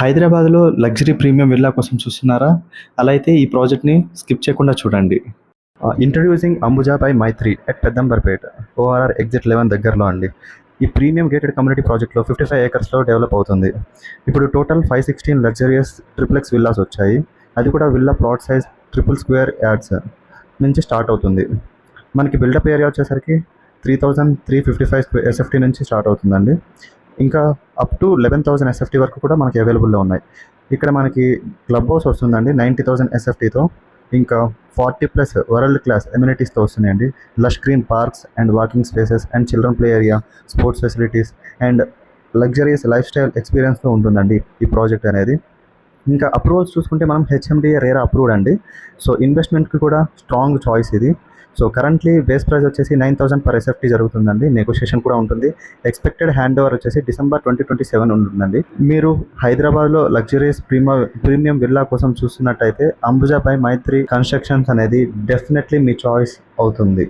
హైదరాబాద్‌లో luxury premium villa కోసం చూస్తున్నారా? అలా అయితే ఈ ప్రాజెక్ట్‌ని స్కిప్ చేయకుండా చూడండి. Introducing Ambuja by Maitri at Peddamberpet, ORR exit 11 దగ్గరలో అండి. ఈ ప్రీమియం గేటెడ్ కమ్యూనిటీ ప్రాజెక్ట్‌లో 55 ఏకర్స్‌లో డెవలప్ అవుతుంది. ఇప్పుడు టోటల్ 516 లగ్జరియస్ ట్రిప్లెక్స్ విల్లాస్ వచ్చాయి. అది కూడా villa plot size triple square yards నుంచి స్టార్ట్ అవుతుంది. మనకి బిల్డప్ ఏరియా వచ్చేసరికి 3355 ఎస్ఎఫ్టీ నుంచి స్టార్ట్ అవుతుందండి. ఇంకా అప్ టు 11,000 ఎస్ఎఫ్టీ వరకు కూడా మనకి అవైలబుల్లో ఉన్నాయి. ఇక్కడ మనకి క్లబ్ హౌస్ వస్తుందండి 90,000 ఎస్ఎఫ్టీతో. ఇంకా 40+ వరల్డ్ క్లాస్ ఎమ్యూనిటీస్తో వస్తున్నాయండి. Lush green parks and walking spaces and children play area, sports facilities and luxurious life style ఎక్స్పీరియన్స్తో ఉంటుందండి ఈ ప్రాజెక్ట్ అనేది. ఇంకా అప్రూవల్స్ చూసుకుంటే మనం హెచ్ఎండిఏ రేరా అప్రూవ్డ్ అండి. సో ఇన్వెస్ట్మెంట్కి కూడా స్ట్రాంగ్ చాయిస్ ఇది. సో కరెంట్లీ బేస్ ప్రైస్ వచ్చేసి 9,000 పర్ ఎస్ఎఫ్టీ జరుగుతుందండి. నెగోషియేషన్ కూడా ఉంటుంది. ఎక్స్పెక్టెడ్ హ్యాండ్ ఓవర్ వచ్చేసి డిసెంబర్ 2027 ఉంటుందండి. మీరు హైదరాబాద్లో లగ్జరియస్ ప్రీమియం విల్లా కోసం చూస్తున్నట్టయితే అంబుజా బై మైత్రి కన్స్ట్రక్షన్స్ అనేది డెఫినెట్లీ మీ చాయిస్ అవుతుంది.